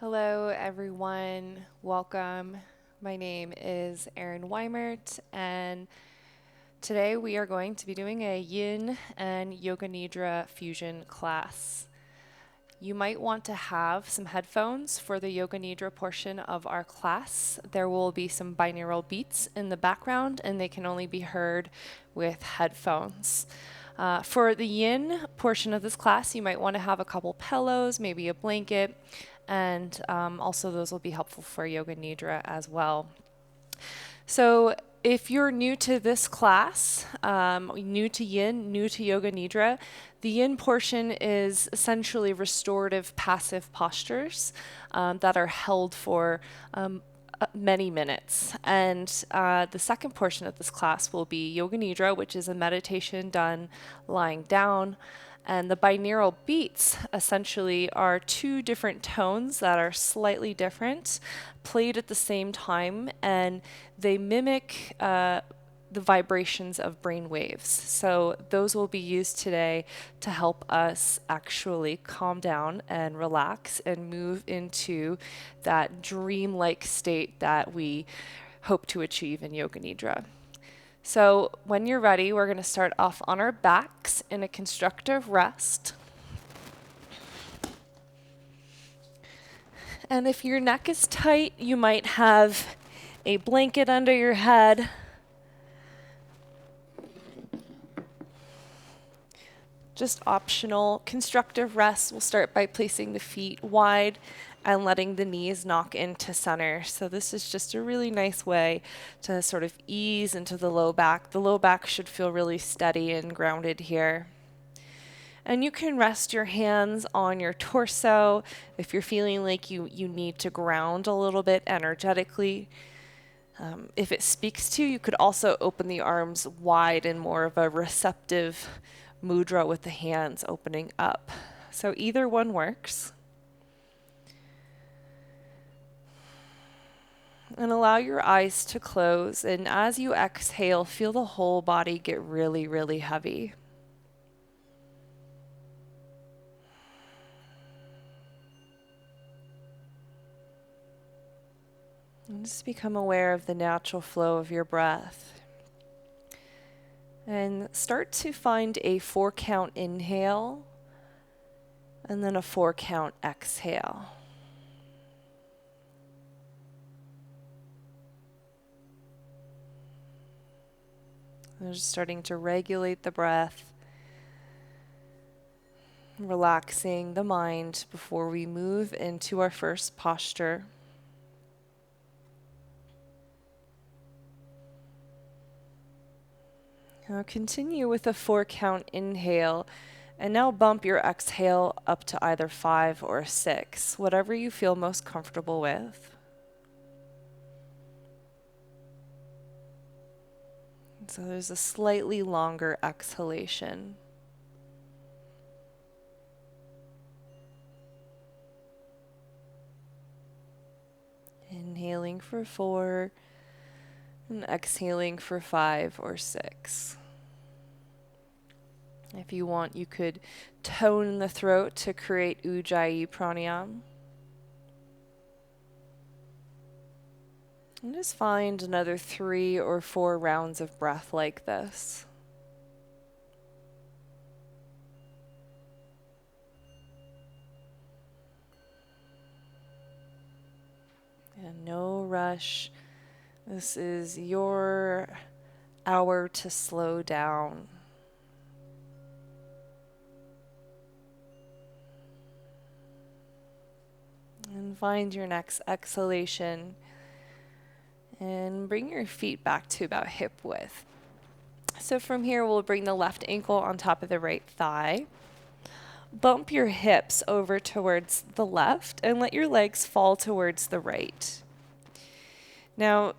Hello, everyone. Welcome. My name is Erin Wimert, and today we are going to be doing a Yin and Yoga Nidra fusion class. You might want to have some headphones for the Yoga Nidra portion of our class. There will be some binaural beats in the background, and they can only be heard with headphones. For the yin portion of this class, you might want to have a couple pillows, maybe a blanket, and also those will be helpful for Yoga Nidra as well. So if you're new to this class, new to yin, new to Yoga Nidra, the yin portion is essentially restorative passive postures that are held for many minutes. And the second portion of this class will be Yoga Nidra, which is a meditation done lying down. And the binaural beats essentially are two different tones that are slightly different, played at the same time, and they mimic the vibrations of brain waves. So those will be used today to help us actually calm down and relax and move into that dreamlike state that we hope to achieve in Yoga Nidra. So when you're ready, we're going to start off on our backs in a constructive rest. And if your neck is tight, you might have a blanket under your head. Just optional. Constructive rest, we'll start by placing the feet wide and letting the knees knock into center. So this is just a really nice way to sort of ease into the low back. The low back should feel really steady and grounded here. And you can rest your hands on your torso if you're feeling like you need to ground a little bit energetically. If it speaks to you, you could also open the arms wide in more of a receptive mudra with the hands opening up. So either one works. And allow your eyes to close. And as you exhale, feel the whole body get really, really heavy. And just become aware of the natural flow of your breath. And start to find a 4-count inhale and then a 4-count exhale. And just starting to regulate the breath, relaxing the mind before we move into our first posture. Now continue with a 4-count inhale, and now bump your exhale up to either 5 or 6, whatever you feel most comfortable with. So there's a slightly longer exhalation. Inhaling for 4 and exhaling for 5 or 6. If you want, you could tone the throat to create Ujjayi pranayama. And just find another 3 or 4 rounds of breath like this. And no rush. This is your hour to slow down. And find your next exhalation. And bring your feet back to about hip width. So from here, we'll bring the left ankle on top of the right thigh. Bump your hips over towards the left and let your legs fall towards the right. Now,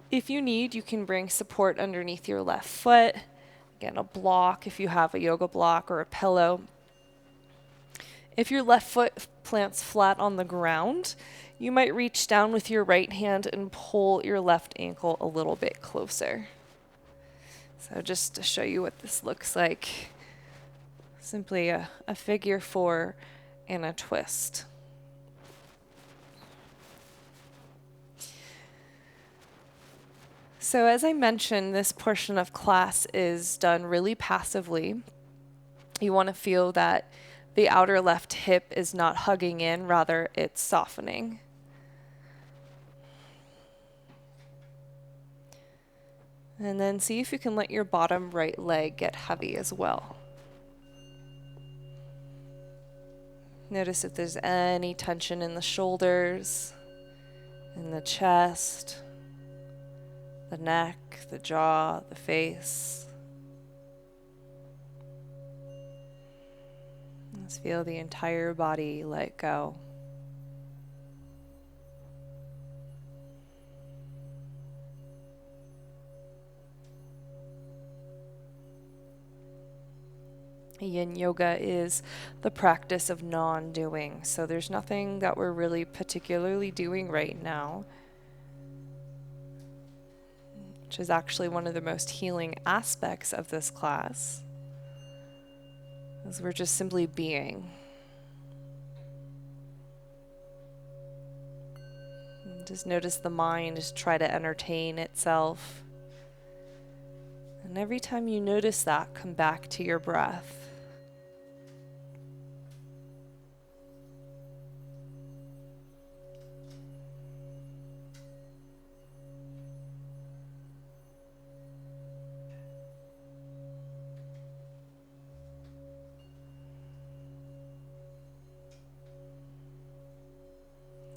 if you need, you can bring support underneath your left foot. Again, a block if you have a yoga block or a pillow. If your left foot plants flat on the ground, you might reach down with your right hand and pull your left ankle a little bit closer. So just to show you what this looks like, simply a figure 4 and a twist. So as I mentioned, this portion of class is done really passively. You want to feel that the outer left hip is not hugging in, rather it's softening. And then see if you can let your bottom right leg get heavy as well. Notice if there's any tension in the shoulders, in the chest, the neck, the jaw, the face. Let's feel the entire body let go. Yin yoga is the practice of non-doing, so there's nothing that we're really particularly doing right now, which is actually one of the most healing aspects of this class, is we're just simply being. And just notice the mind just try to entertain itself. And every time you notice that, come back to your breath.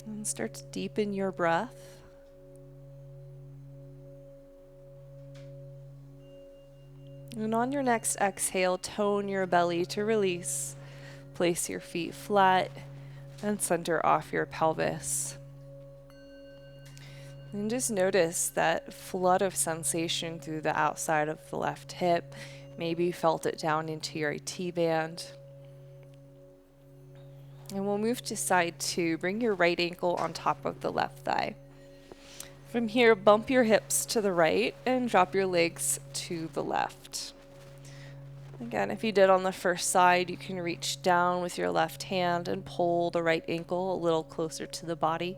And start to deepen your breath. And on your next exhale, tone your belly to release. Place your feet flat and center off your pelvis. And just notice that flood of sensation through the outside of the left hip. Maybe you felt it down into your IT band. And we'll move to side 2. Bring your right ankle on top of the left thigh. From here, bump your hips to the right and drop your legs to the left. Again, if you did on the first side, you can reach down with your left hand and pull the right ankle a little closer to the body.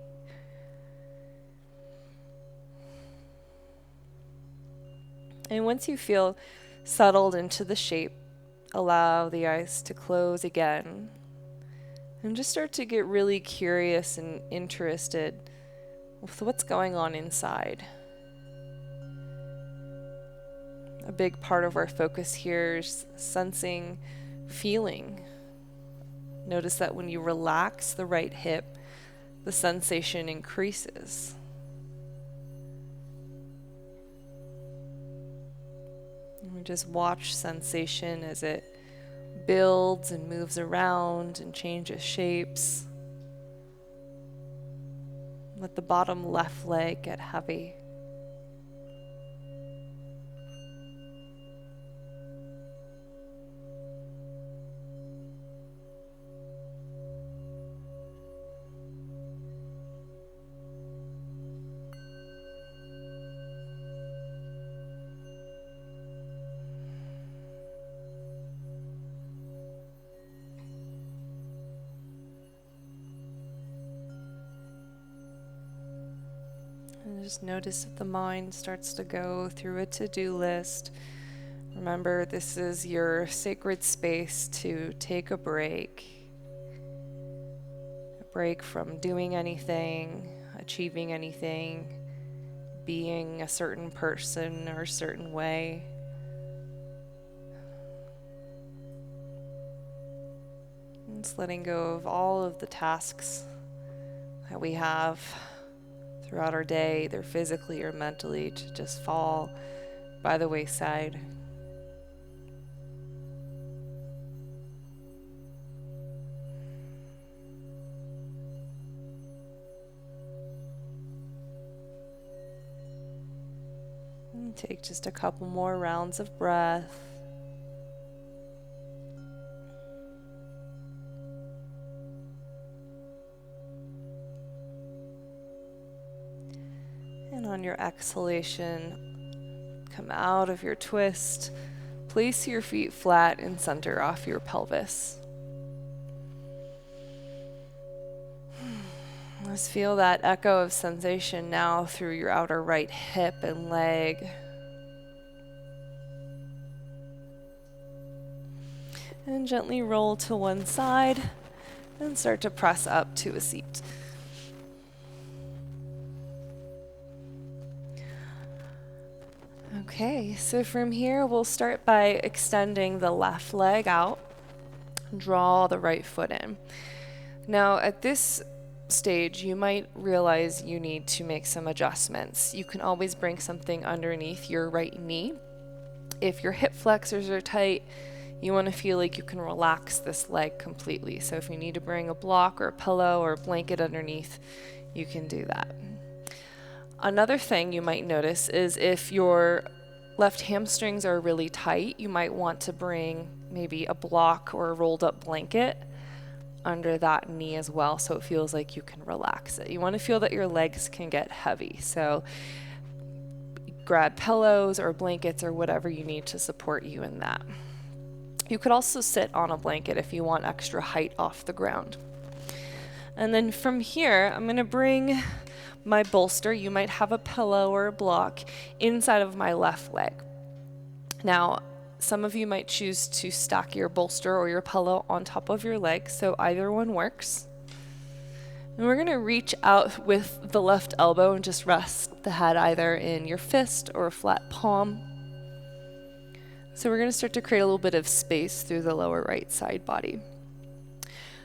And once you feel settled into the shape, allow the eyes to close again. And just start to get really curious and interested with what's going on inside. A big part of our focus here is sensing, feeling. Notice that when you relax the right hip, the sensation increases. And we just watch sensation as it builds and moves around and changes shapes. Let the bottom left leg get heavy. And just notice if the mind starts to go through a to-do list. Remember, this is your sacred space to take a break. A break from doing anything, achieving anything, being a certain person or a certain way. And just letting go of all of the tasks that we have throughout our day, either physically or mentally, to just fall by the wayside. And take just a couple more rounds of breath. And on your exhalation, come out of your twist. Place your feet flat and center off your pelvis. Let's feel that echo of sensation now through your outer right hip and leg. And gently roll to one side and start to press up to a seat. Okay, so from here we'll start by extending the left leg out. Draw the right foot in. Now at this stage you might realize you need to make some adjustments. You can always bring something underneath your right knee. If your hip flexors are tight, you want to feel like you can relax this leg completely. So if you need to bring a block or a pillow or a blanket underneath, you can do that. Another thing you might notice is if your left hamstrings are really tight, you might want to bring maybe a block or a rolled up blanket under that knee as well, so it feels like you can relax it. You want to feel that your legs can get heavy, so grab pillows or blankets or whatever you need to support you in that. You could also sit on a blanket if you want extra height off the ground. And then from here, I'm going to bring my bolster, you might have a pillow or a block, inside of my left leg. Now, some of you might choose to stack your bolster or your pillow on top of your leg, so either one works. And we're going to reach out with the left elbow and just rest the head either in your fist or a flat palm. So we're going to start to create a little bit of space through the lower right side body.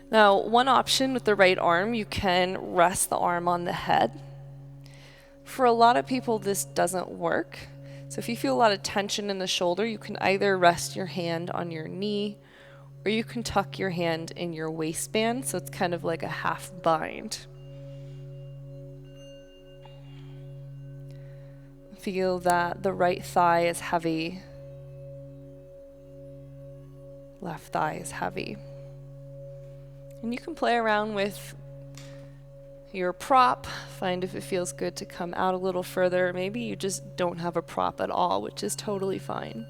Now, one option with the right arm, you can rest the arm on the head. For a lot of people, this doesn't work. So if you feel a lot of tension in the shoulder, you can either rest your hand on your knee or you can tuck your hand in your waistband, so it's kind of like a half bind. Feel that the right thigh is heavy, left thigh is heavy. And you can play around with your prop, find if it feels good to come out a little further. Maybe you just don't have a prop at all, which is totally fine.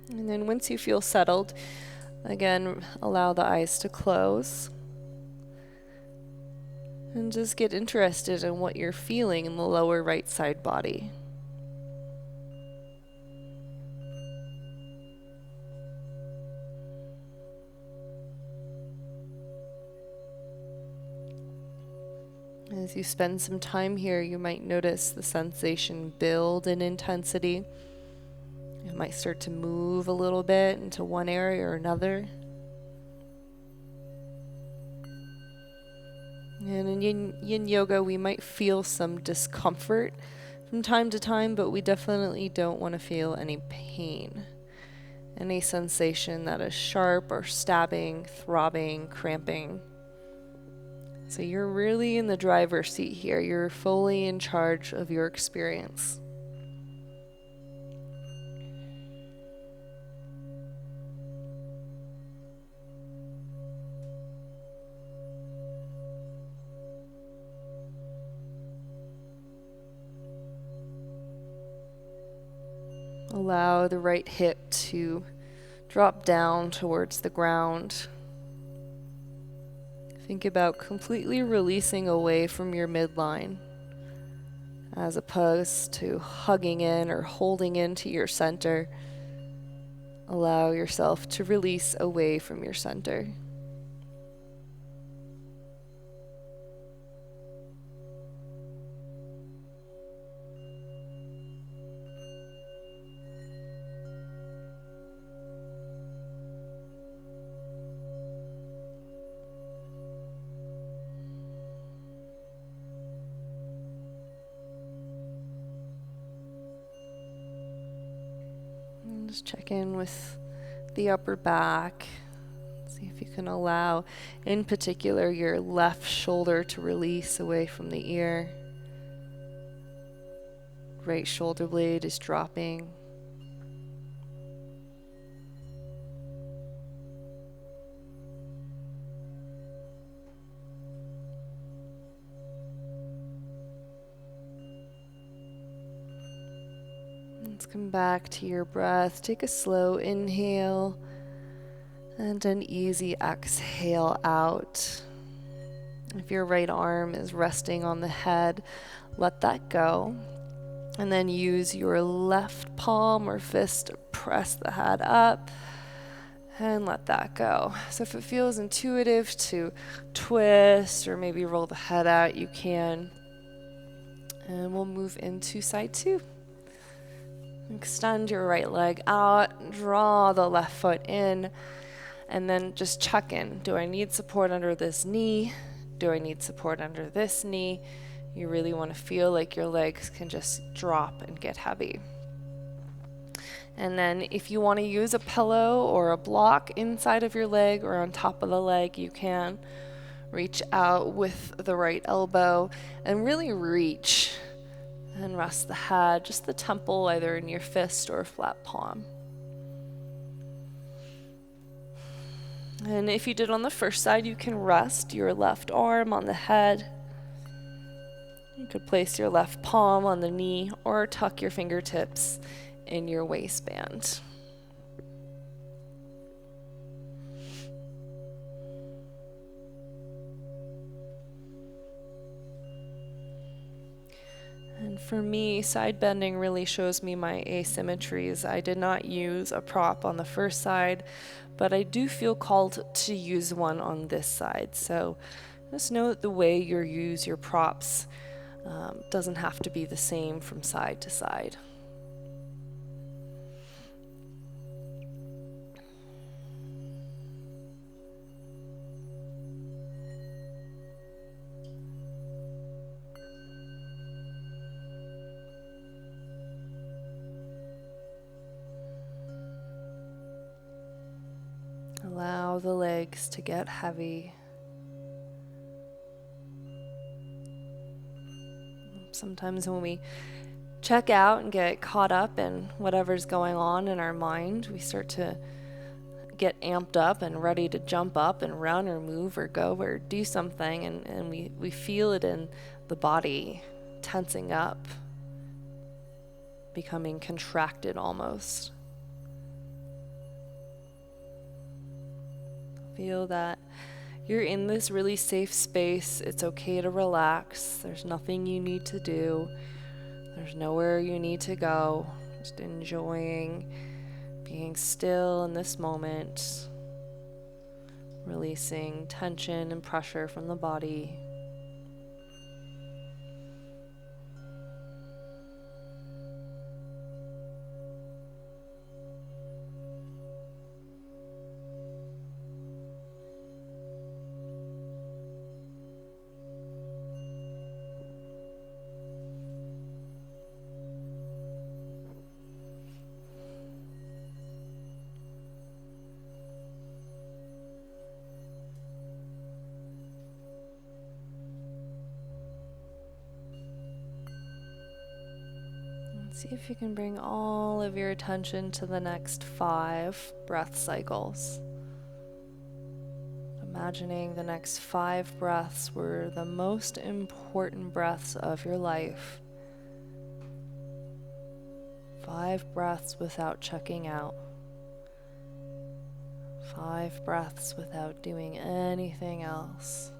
And then once you feel settled, again, allow the eyes to close. And just get interested in what you're feeling in the lower right side body. As you spend some time here, you might notice the sensation build in intensity. It might start to move a little bit into one area or another. And in yin yoga, we might feel some discomfort from time to time, but we definitely don't want to feel any pain. Any sensation that is sharp or stabbing, throbbing, cramping. So you're really in the driver's seat here. You're fully in charge of your experience. Allow the right hip to drop down towards the ground. Think about completely releasing away from your midline, as opposed to hugging in or holding into your center. Allow yourself to release away from your center. Just check in with the upper back. See if you can allow, in particular, your left shoulder to release away from the ear. Right shoulder blade is dropping. Let's come back to your breath. Take a slow inhale and an easy exhale out. If your right arm is resting on the head, let that go. And then use your left palm or fist to press the head up and let that go. So if it feels intuitive to twist or maybe roll the head out, you can. And we'll move into side two. Extend your right leg out, draw the left foot in, and then just check in. Do I need support under this knee? Do I need support under this knee? You really want to feel like your legs can just drop and get heavy. And then if you want to use a pillow or a block inside of your leg or on top of the leg, you can reach out with the right elbow and really reach and rest the head, just the temple, either in your fist or flat palm. And if you did on the first side, you can rest your left arm on the head. You could place your left palm on the knee or tuck your fingertips in your waistband. And for me, side bending really shows me my asymmetries. I did not use a prop on the first side, but I do feel called to use one on this side. So just know that the way you use your props doesn't have to be the same from side to side. Allow the legs to get heavy. Sometimes when we check out and get caught up in whatever's going on in our mind, we start to get amped up and ready to jump up and run or move or go or do something, and we feel it in the body tensing up, becoming contracted almost. Feel that you're in this really safe space. It's okay to relax. There's nothing you need to do. There's nowhere you need to go. Just enjoying being still in this moment, releasing tension and pressure from the body. See if you can bring all of your attention to the next 5 breath cycles. Imagining the next 5 breaths were the most important breaths of your life. 5 breaths without checking out. 5 breaths without doing anything else.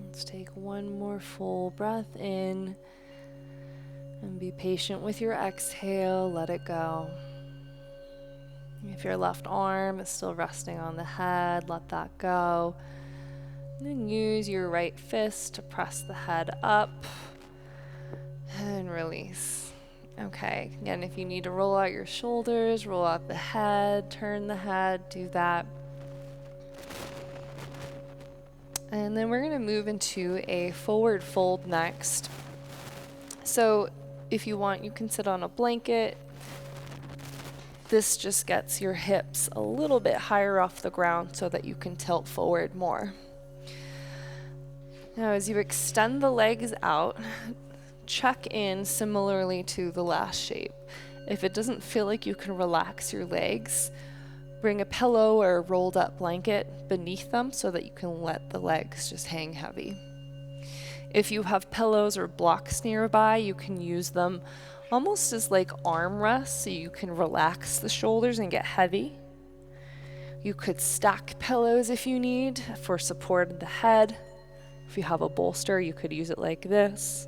Let's take one more full breath in and be patient with your exhale. Let it go. If your left arm is still resting on the head, let that go. And then use your right fist to press the head up and release. Okay, again, if you need to roll out your shoulders, roll out the head, turn the head, do that. And then we're going to move into a forward fold next. So if you want, you can sit on a blanket. This just gets your hips a little bit higher off the ground so that you can tilt forward more. Now, as you extend the legs out, check in similarly to the last shape. If it doesn't feel like you can relax your legs, bring a pillow or a rolled up blanket beneath them so that you can let the legs just hang heavy. If you have pillows or blocks nearby, you can use them almost as like arm rests so you can relax the shoulders and get heavy. You could stack pillows if you need for support of the head. If you have a bolster, you could use it like this.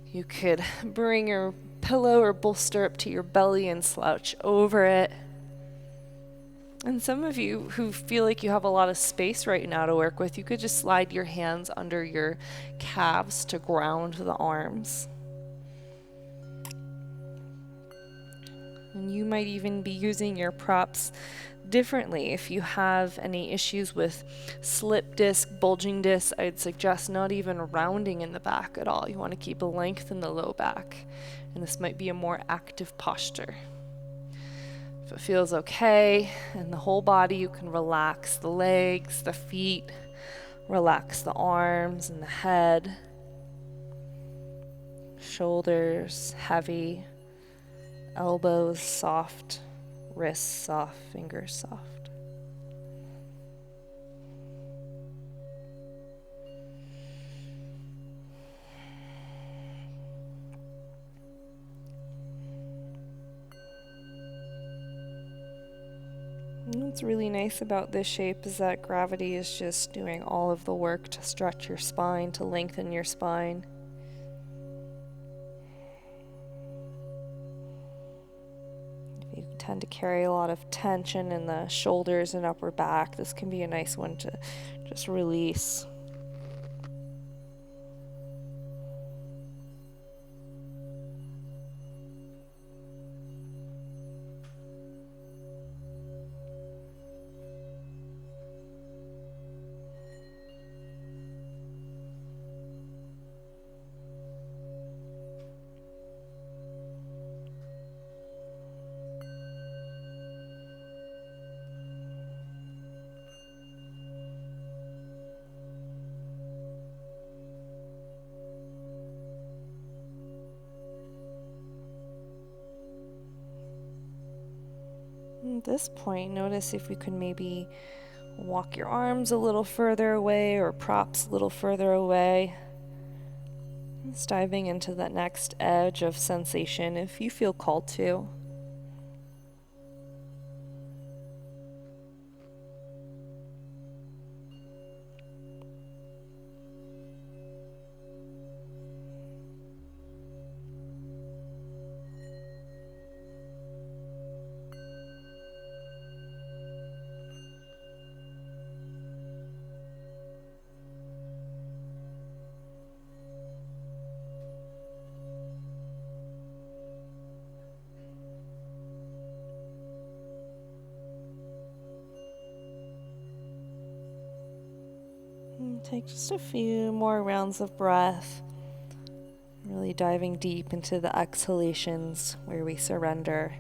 You could bring your pillow or bolster up to your belly and slouch over it. And some of you who feel like you have a lot of space right now to work with, you could just slide your hands under your calves to ground the arms. And you might even be using your props differently. If you have any issues with slip disc, bulging disc, I'd suggest not even rounding in the back at all. You want to keep a length in the low back. And this might be a more active posture. If it feels okay in the whole body, you can relax the legs, the feet, relax the arms and the head, shoulders heavy, elbows soft, wrists soft, fingers soft. And what's really nice about this shape is that gravity is just doing all of the work to stretch your spine, to lengthen your spine. If you tend to carry a lot of tension in the shoulders and upper back, this can be a nice one to just release. At this point, notice if you can maybe walk your arms a little further away or props a little further away. Just diving into that next edge of sensation if you feel called to. Take just a few more rounds of breath, really diving deep into the exhalations where we surrender.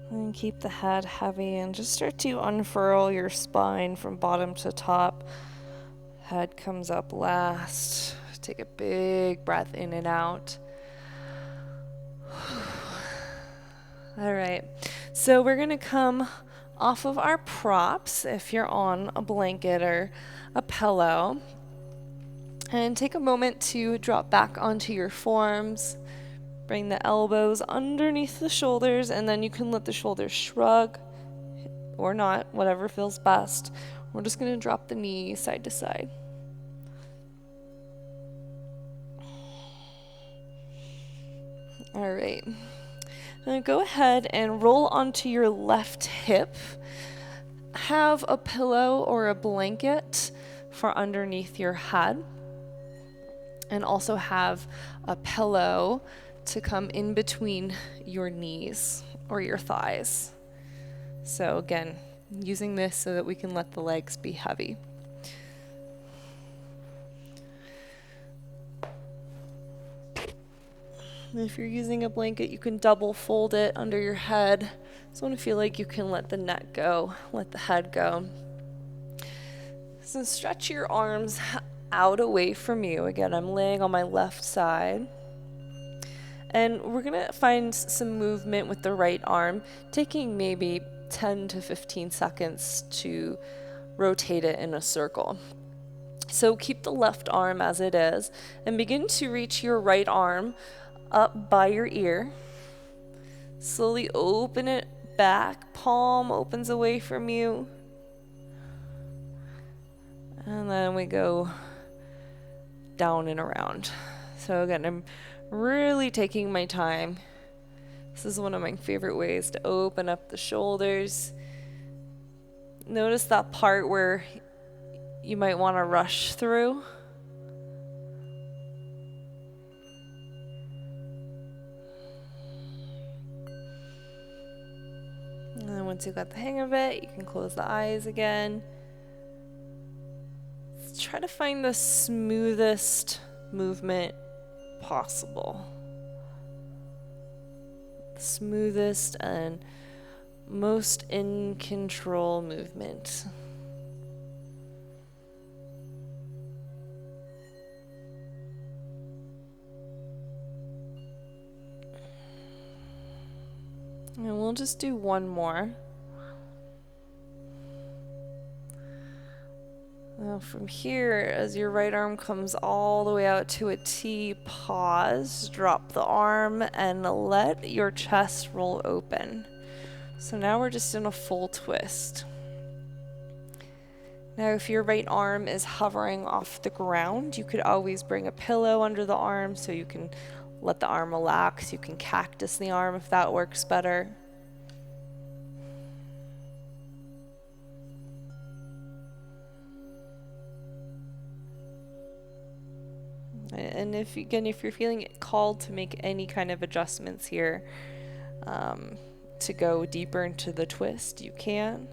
And keep the head heavy and just start to unfurl your spine from bottom to top. Head comes up last. Take a big breath in and out. All right, so we're gonna come off of our props if you're on a blanket or a pillow, and take a moment to drop back onto your forearms. Bring the elbows underneath the shoulders, and then you can let the shoulders shrug or not, whatever feels best. We're just going to drop the knee side to side. All right. Now go ahead and roll onto your left hip. Have a pillow or a blanket for underneath your head, and also have a pillow to come in between your knees or your thighs. So again, using this so that we can let the legs be heavy. If you're using a blanket, you can double fold it under your head. Just want to feel like you can let the neck go, let the head go. So stretch your arms out away from you. Again, I'm laying on my left side. And we're going to find some movement with the right arm, taking maybe 10 to 15 seconds to rotate it in a circle. So keep the left arm as it is and begin to reach your right arm up by your ear. Slowly open it back, palm opens away from you. And then we go down and around. So again, I'm really taking my time. This is one of my favorite ways to open up the shoulders. Notice that part where you might want to rush through. And then once you got the hang of it, you can close the eyes again. Let's try to find the smoothest movement possible. The smoothest and most in control movement. And we'll just do one more. Now from here, as your right arm comes all the way out to a T, pause, drop the arm, and let your chest roll open. So now we're just in a full twist. Now if your right arm is hovering off the ground, you could always bring a pillow under the arm so you can let the arm relax. You can cactus the arm if that works better. And if you're feeling called to make any kind of adjustments here, to go deeper into the twist, you can.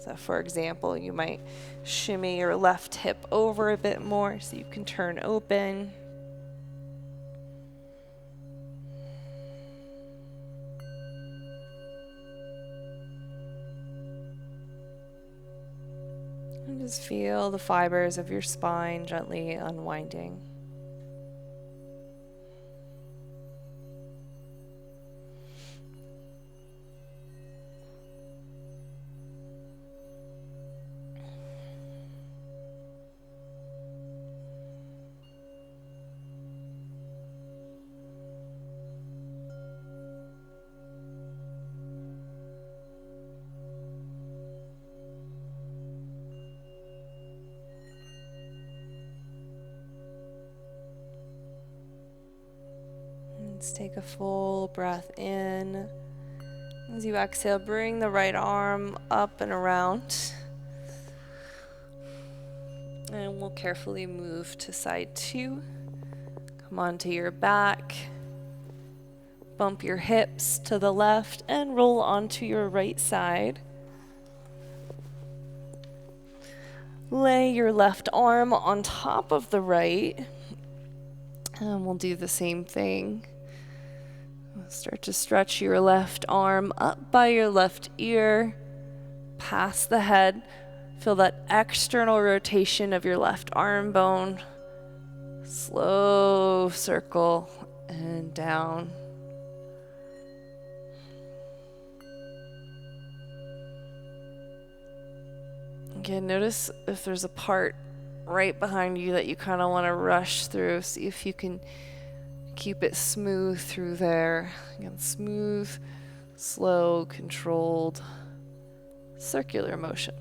So for example, you might shimmy your left hip over a bit more so you can turn open. And just feel the fibers of your spine gently unwinding. Let's take a full breath in. As you exhale, bring the right arm up and around. And we'll carefully move to side 2. Come onto your back. Bump your hips to the left and roll onto your right side. Lay your left arm on top of the right. And we'll do the same thing. Start to stretch your left arm up by your left ear, past the head. Feel that external rotation of your left arm bone. Slow circle and down. Again, notice if there's a part right behind you that you kind of want to rush through. See if you can keep it smooth through there. Again, smooth, slow, controlled, circular motion.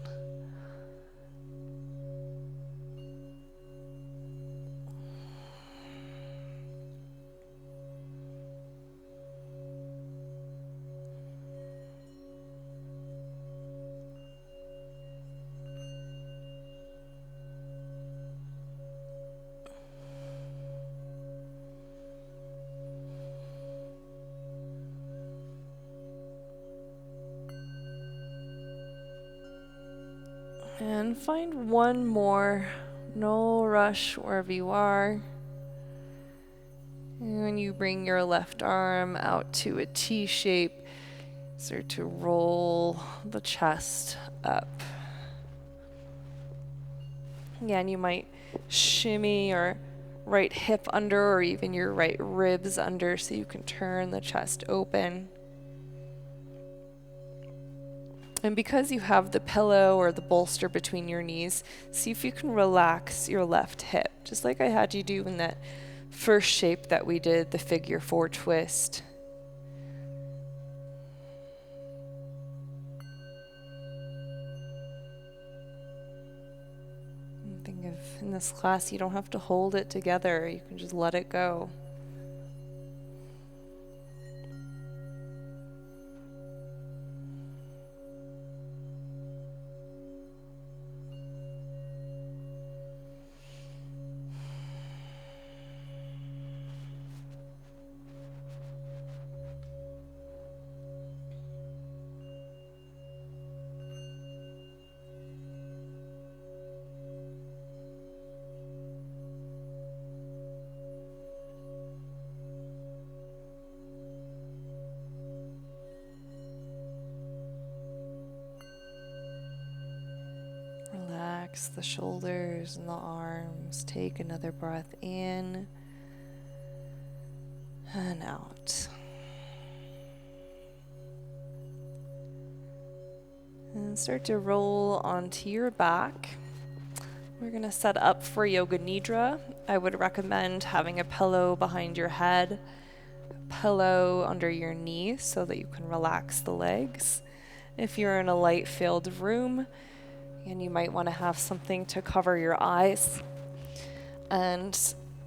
And find one more, no rush wherever you are. And when you bring your left arm out to a T shape, start to roll the chest up. Again, you might shimmy your right hip under or even your right ribs under so you can turn the chest open. And because you have the pillow or the bolster between your knees, see if you can relax your left hip, just like I had you do in that first shape that we did, the figure 4 twist. And think of, in this class, you don't have to hold it together. You can just let it go. Relax the shoulders and the arms. Take another breath in and out. And start to roll onto your back. We're going to set up for Yoga Nidra. I would recommend having a pillow behind your head, a pillow under your knees so that you can relax the legs. If you're in a light-filled room, and you might want to have something to cover your eyes. And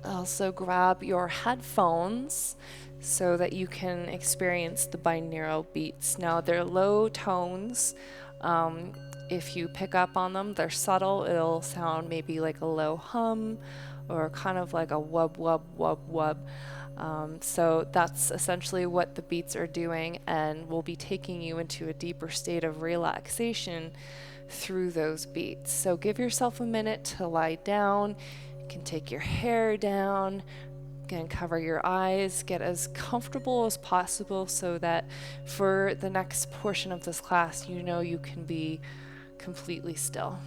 also grab your headphones so that you can experience the binaural beats. Now, they're low tones. If you pick up on them, they're subtle. It'll sound maybe like a low hum or kind of like a wub, wub, wub, wub. So that's essentially what the beats are doing, and will be taking you into a deeper state of relaxation through those beats. So give yourself a minute to lie down. You can take your hair down, again, cover your eyes, get as comfortable as possible so that for the next portion of this class, you know you can be completely still.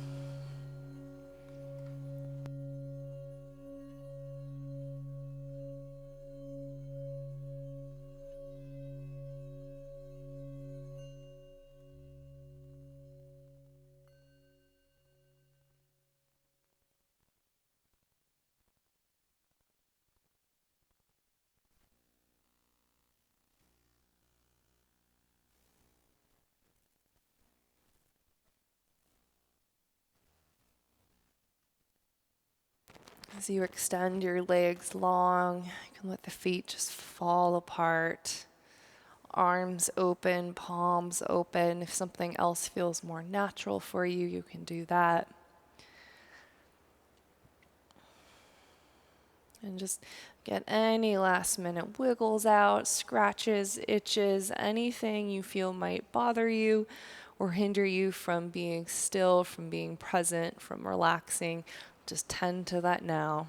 As you extend your legs long, you can let the feet just fall apart. Arms open, palms open. If something else feels more natural for you, you can do that. And just get any last minute wiggles out, scratches, itches, anything you feel might bother you or hinder you from being still, from being present, from relaxing. Just tend to that now.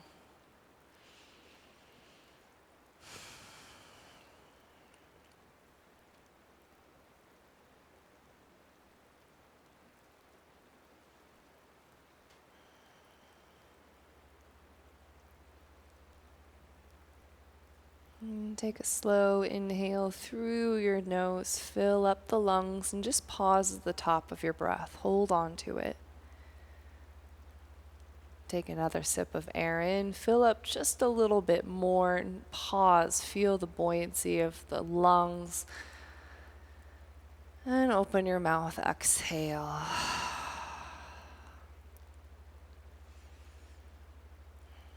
And take a slow inhale through your nose, fill up the lungs, and just pause at the top of your breath. Hold on to it. Take another sip of air in, fill up just a little bit more, and pause. Feel the buoyancy of the lungs. And open your mouth, exhale.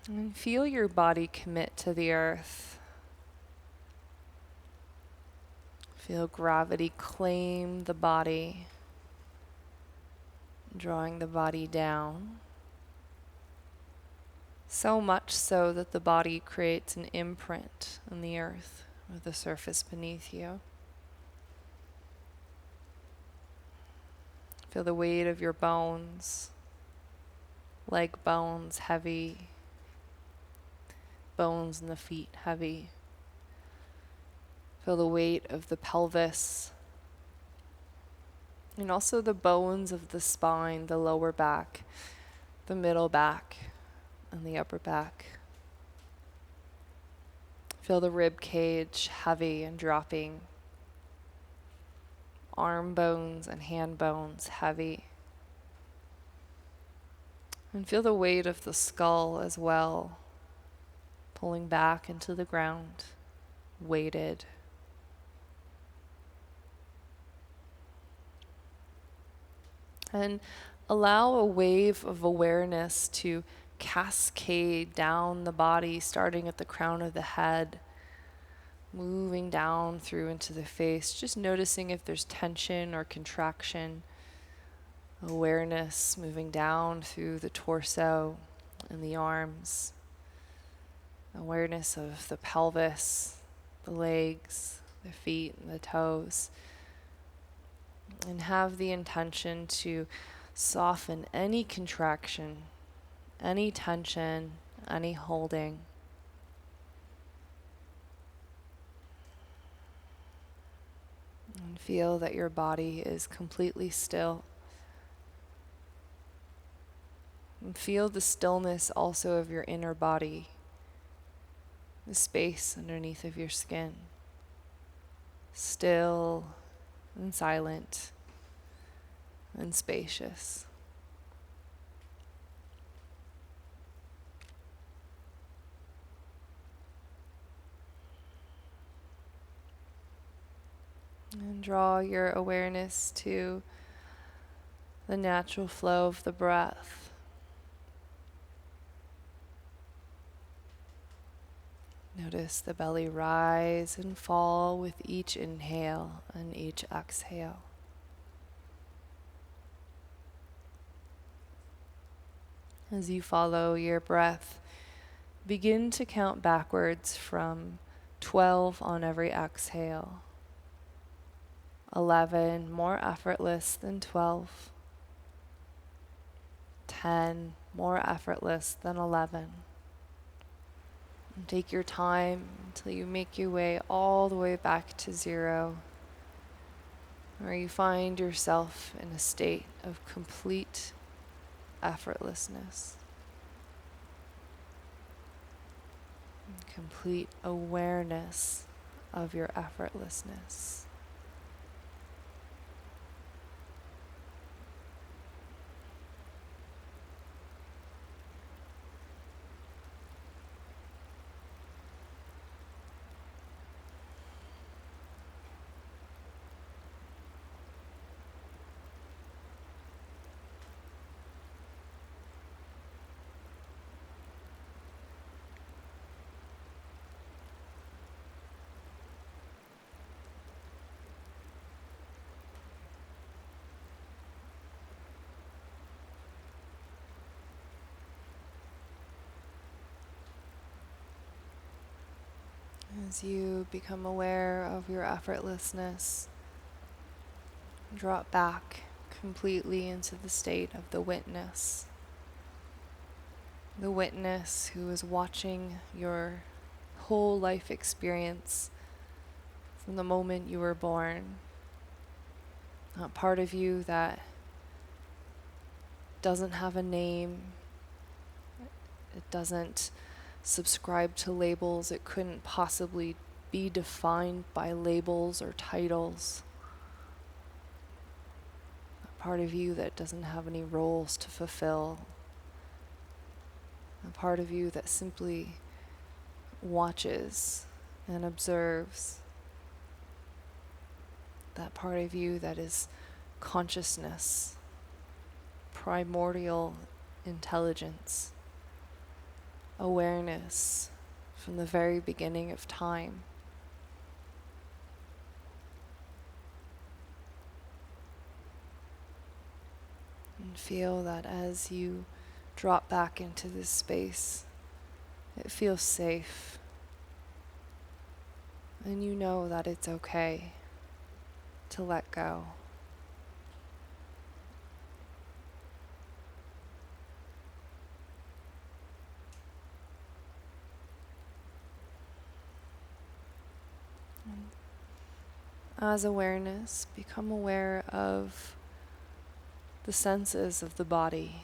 And feel your body commit to the earth. Feel gravity claim the body, drawing the body down. So much so that the body creates an imprint on the earth or the surface beneath you. Feel the weight of your bones, leg bones heavy, bones in the feet heavy. Feel the weight of the pelvis and also the bones of the spine, the lower back, the middle back, and the upper back. Feel the rib cage heavy and dropping. Arm bones and hand bones heavy. And feel the weight of the skull as well, pulling back into the ground, weighted. And allow a wave of awareness to cascade down the body, starting at the crown of the head, moving down through into the face, just noticing if there's tension or contraction. Awareness moving down through the torso and the arms. Awareness of the pelvis, the legs, the feet, and the toes. And have the intention to soften any contraction, any tension, any holding. And feel that your body is completely still. And feel the stillness also of your inner body, the space underneath of your skin. Still and silent and spacious. And draw your awareness to the natural flow of the breath. Notice the belly rise and fall with each inhale and each exhale. As you follow your breath, begin to count backwards from 12 on every exhale. 11, more effortless than 12. 10, more effortless than 11. And take your time until you make your way all the way back to 0, where you find yourself in a state of complete effortlessness, complete awareness of your effortlessness. As you become aware of your effortlessness, drop back completely into the state of the witness who is watching your whole life experience from the moment you were born. That part of you that doesn't have a name, it doesn't subscribe to labels, it couldn't possibly be defined by labels or titles. A part of you that doesn't have any roles to fulfill. A part of you that simply watches and observes. That part of you that is consciousness, primordial intelligence, awareness from the very beginning of time. And feel that as you drop back into this space, it feels safe. And you know that it's okay to let go. As awareness, become aware of the senses of the body,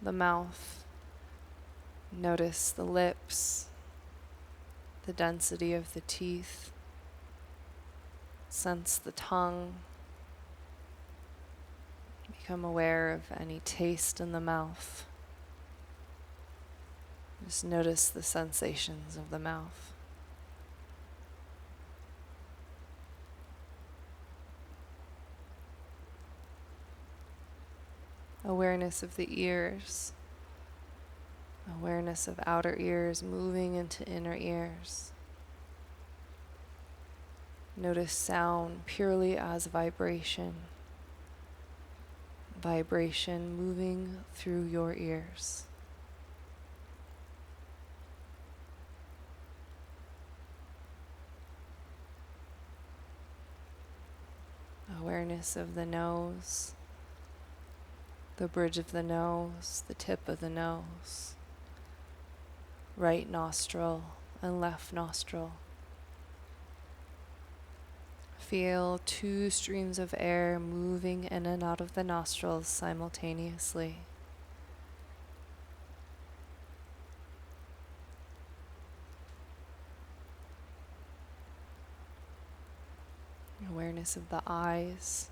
the mouth. Notice the lips, the density of the teeth. Sense the tongue. Become aware of any taste in the mouth. Just notice the sensations of the mouth. Awareness of the ears. Awareness of outer ears moving into inner ears. Notice sound purely as vibration. Vibration moving through your ears. Awareness of the nose, the bridge of the nose, the tip of the nose, right nostril and left nostril. Feel 2 streams of air moving in and out of the nostrils simultaneously. Awareness of the eyes.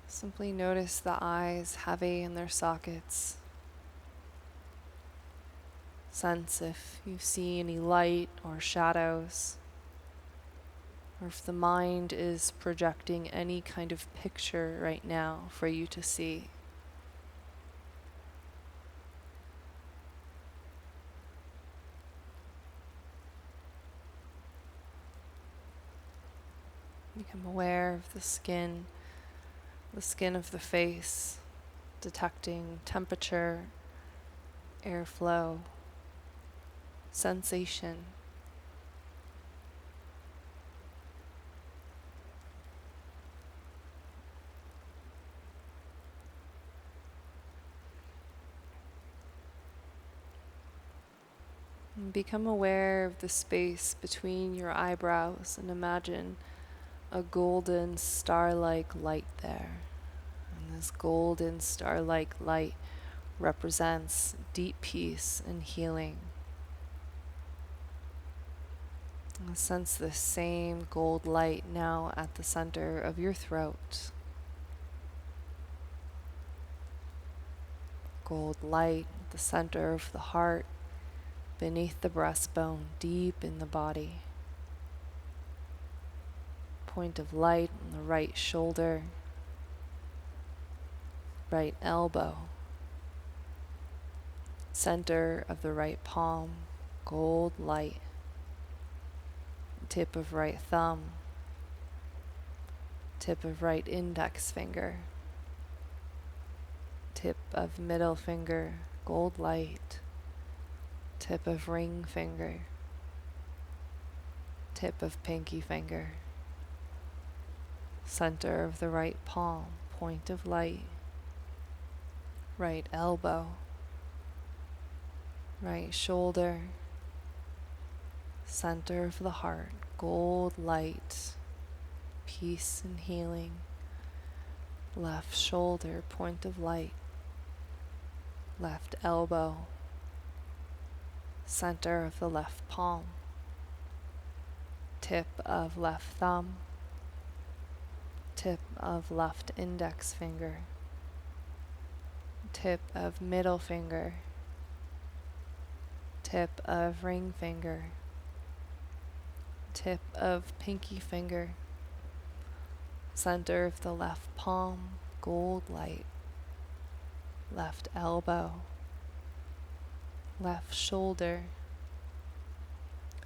Simply notice the eyes heavy in their sockets. Sense if you see any light or shadows, or if the mind is projecting any kind of picture right now for you to see. Become aware of the skin of the face, detecting temperature, airflow, sensation. And become aware of the space between your eyebrows and imagine a golden star-like light there. And this golden star-like light represents deep peace and healing. And sense this same gold light now at the center of your throat. Gold light at the center of the heart, beneath the breastbone, deep in the body. Point of light on the right shoulder, right elbow, center of the right palm, gold light, tip of right thumb, tip of right index finger, tip of middle finger, gold light, tip of ring finger, tip of pinky finger, center of the right palm, point of light, right elbow, right shoulder, center of the heart, gold light, peace and healing, left shoulder, point of light, left elbow, center of the left palm, tip of left thumb, tip of left index finger, tip of middle finger, tip of ring finger, tip of pinky finger, center of the left palm, gold light, left elbow, left shoulder,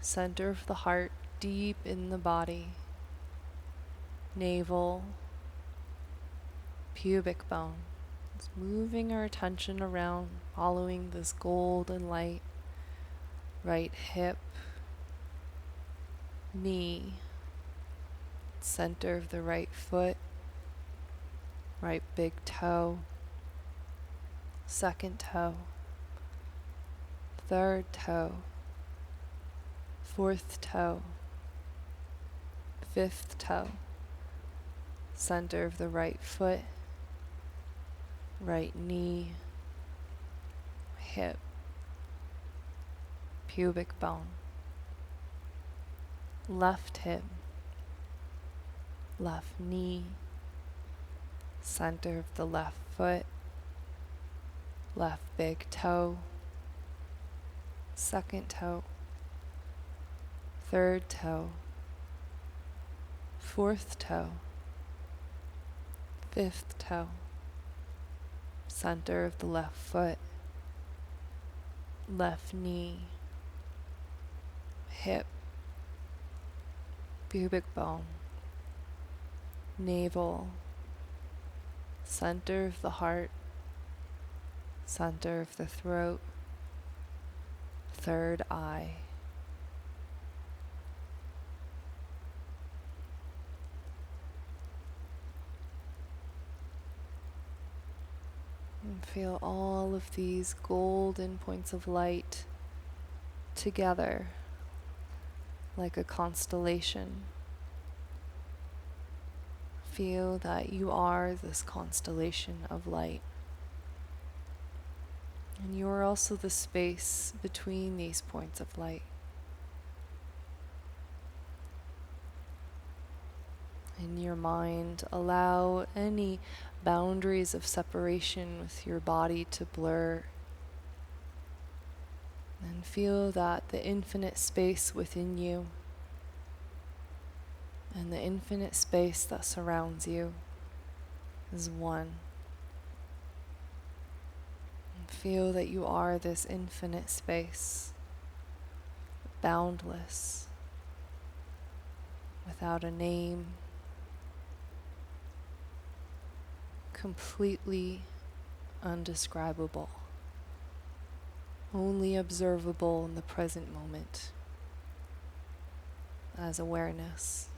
center of the heart, deep in the body, navel, pubic bone. Just moving our attention around, following this golden light, right hip, knee, center of the right foot, right big toe, second toe, third toe, fourth toe, fifth toe, center of the right foot, right knee, hip, pubic bone, left hip, left knee, center of the left foot, left big toe, second toe, third toe, fourth toe, fifth toe, center of the left foot, left knee, hip, pubic bone, navel, center of the heart, center of the throat, third eye. And feel all of these golden points of light together like a constellation. Feel that you are this constellation of light. And you are also the space between these points of light. In your mind, allow any boundaries of separation with your body to blur. And feel that the infinite space within you and the infinite space that surrounds you is one. And feel that you are this infinite space, boundless, without a name, completely undescribable, only observable in the present moment as awareness.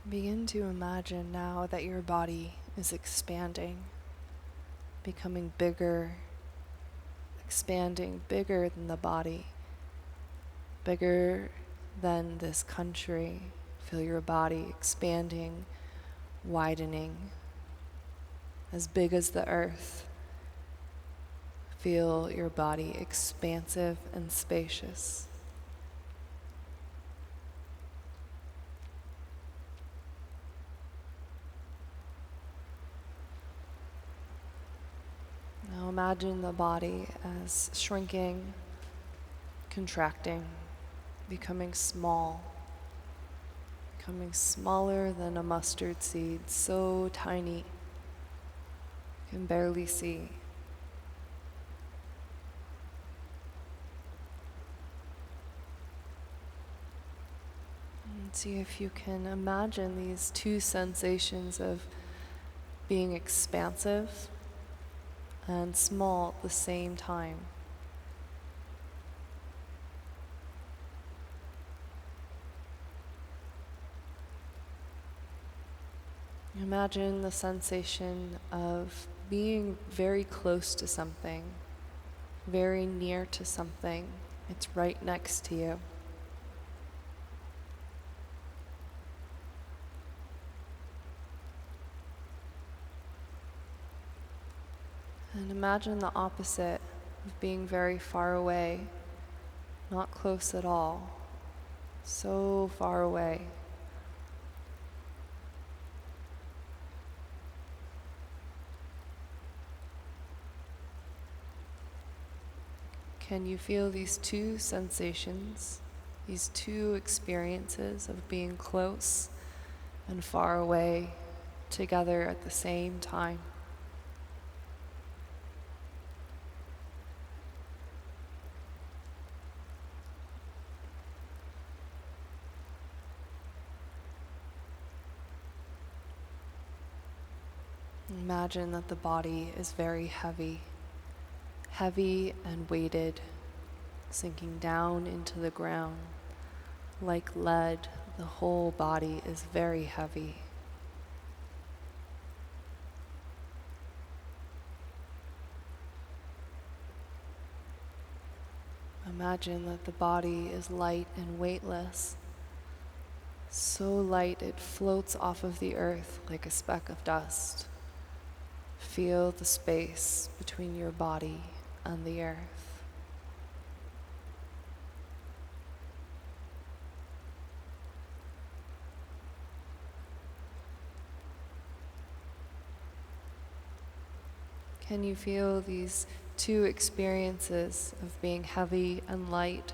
Begin to imagine now that your body is expanding, becoming bigger, expanding bigger than the body, bigger than this country. Feel your body expanding, widening, as big as the earth. Feel your body expansive and spacious. Now imagine the body as shrinking, contracting, becoming small, becoming smaller than a mustard seed, so tiny you can barely see. And see if you can imagine these two sensations of being expansive and small at the same time. Imagine the sensation of being very close to something, very near to something. It's right next to you. And imagine the opposite of being very far away, not close at all, so far away. Can you feel these two sensations, these two experiences of being close and far away together at the same time? Imagine that the body is very heavy, heavy and weighted, sinking down into the ground. Like lead, the whole body is very heavy. Imagine that the body is light and weightless, so light it floats off of the earth like a speck of dust. Feel the space between your body and the earth. Can you feel these two experiences of being heavy and light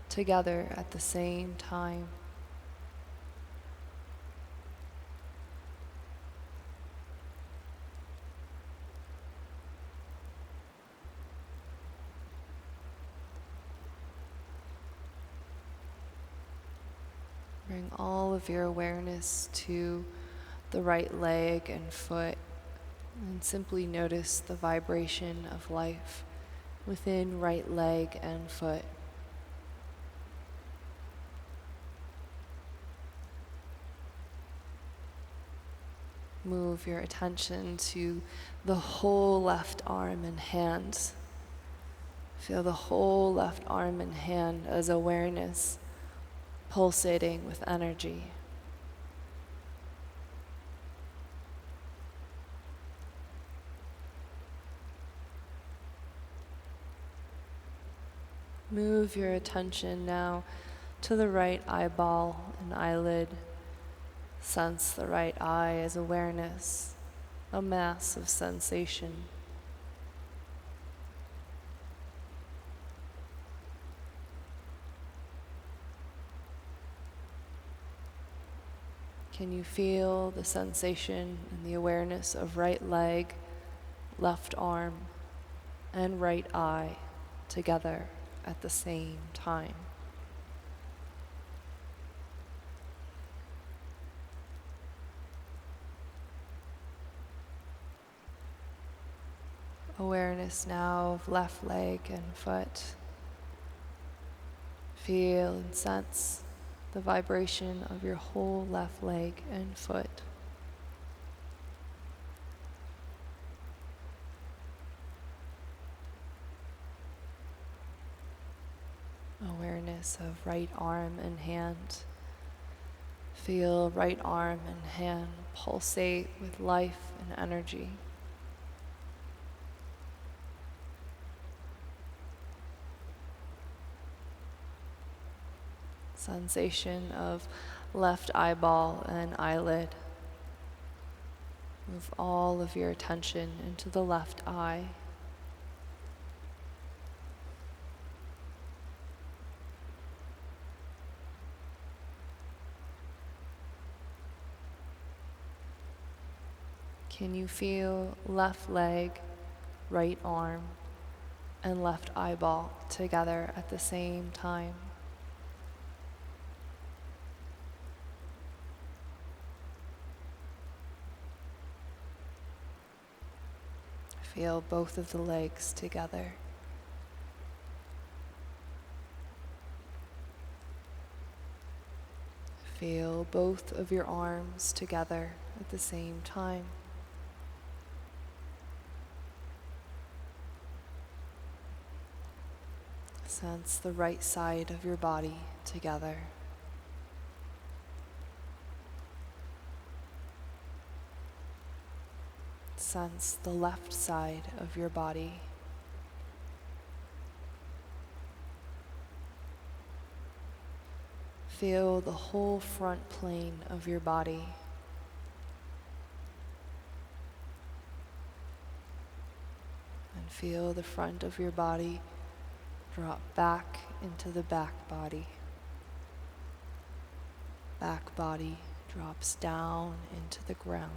together at the same time? Bring all of your awareness to the right leg and foot, and simply notice the vibration of life within right leg and foot. Move your attention to the whole left arm and hand. Feel the whole left arm and hand as awareness pulsating with energy. Move your attention now to the right eyeball and eyelid. Sense the right eye as awareness, a mass of sensation. Can you feel the sensation and the awareness of right leg, left arm, and right eye together at the same time? Awareness now of left leg and foot. Feel and sense the vibration of your whole left leg and foot. Awareness of right arm and hand. Feel right arm and hand pulsate with life and energy. Sensation of left eyeball and eyelid. Move all of your attention into the left eye. Can you feel left leg, right arm, and left eyeball together at the same time? Feel both of the legs together. Feel both of your arms together at the same time. Sense the right side of your body together. Sense the left side of your body. Feel the whole front plane of your body. And feel the front of your body drop back into the back body. Back body drops down into the ground.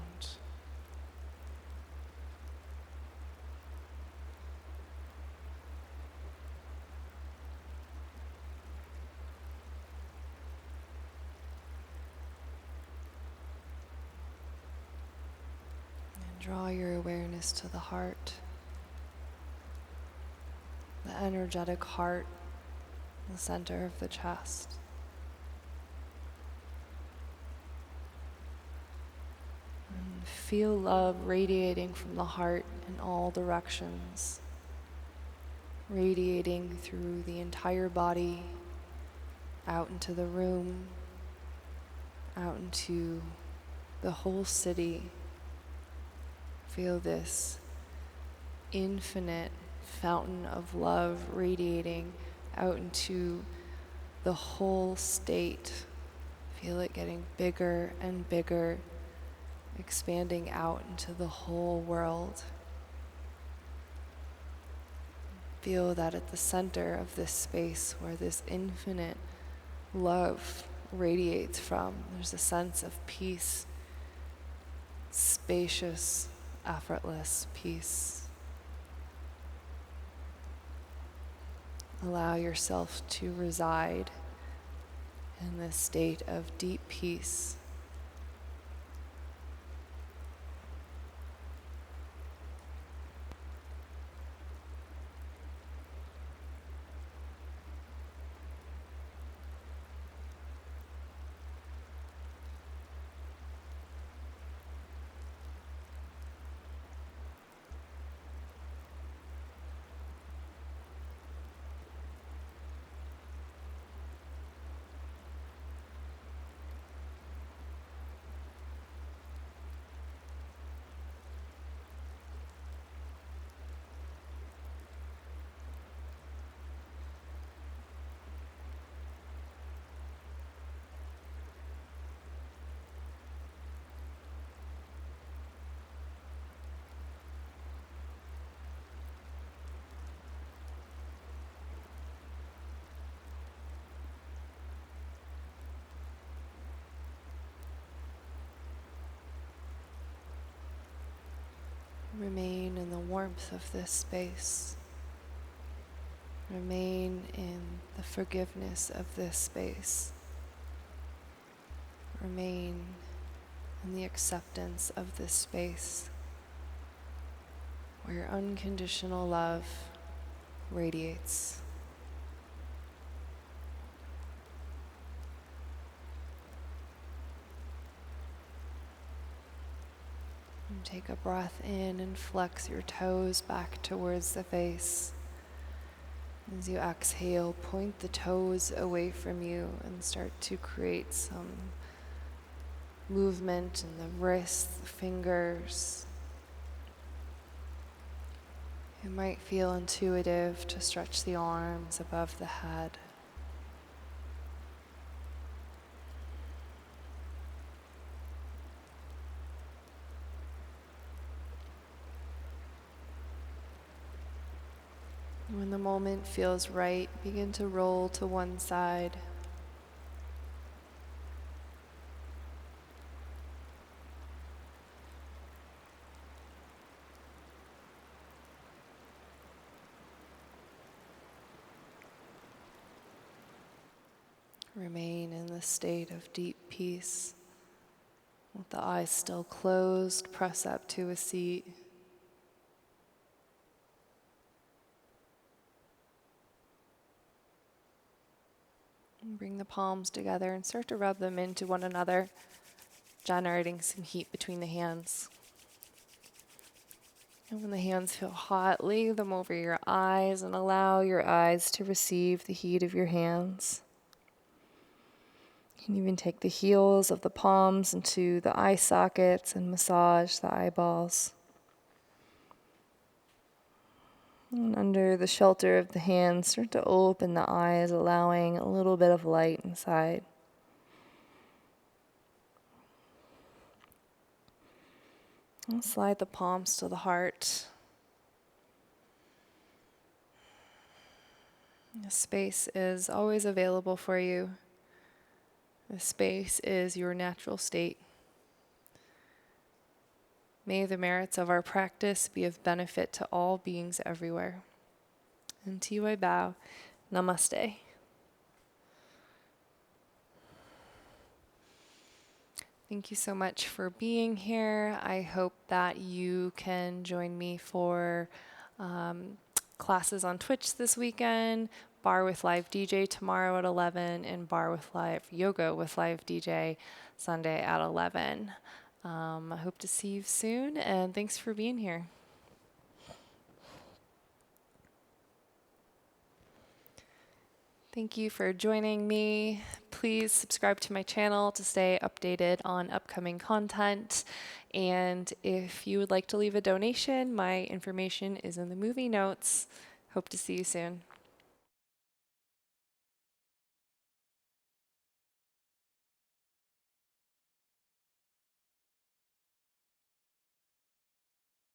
And draw your awareness to the heart. The energetic heart the center of the chest. And feel love radiating from the heart in all directions, radiating through the entire body, out into the room, out into the whole city. Feel this infinite fountain of love radiating out into the whole state. Feel it getting bigger and bigger, expanding out into the whole world. Feel that at the center of this space where this infinite love radiates from, there's a sense of peace, spacious, effortless peace. Allow yourself to reside in this state of deep peace. Remain in the warmth of this space. Remain in the forgiveness of this space. Remain in the acceptance of this space where unconditional love radiates. And take a breath in and flex your toes back towards the face. As you exhale, point the toes away from you and start to create some movement in the wrists, the fingers. It might feel intuitive to stretch the arms above the head. When the moment feels right, begin to roll to one side. Remain in this state of deep peace. With the eyes still closed, press up to a seat. And bring the palms together and start to rub them into one another, generating some heat between the hands. And when the hands feel hot, leave them over your eyes and allow your eyes to receive the heat of your hands. You can even take the heels of the palms into the eye sockets and massage the eyeballs. And under the shelter of the hands, start to open the eyes, allowing a little bit of light inside. And slide the palms to the heart. The space is always available for you. The space is your natural state. May the merits of our practice be of benefit to all beings everywhere. And to you I bow. Namaste. Thank you so much for being here. I hope that you can join me for classes on Twitch this weekend. bar with live DJ tomorrow at 11, and bar with live yoga with live DJ Sunday at 11. I hope to see you soon, and thanks for being here. Thank you for joining me. Please subscribe to my channel to stay updated on upcoming content. And if you would like to leave a donation, my information is in the movie notes. Hope to see you soon.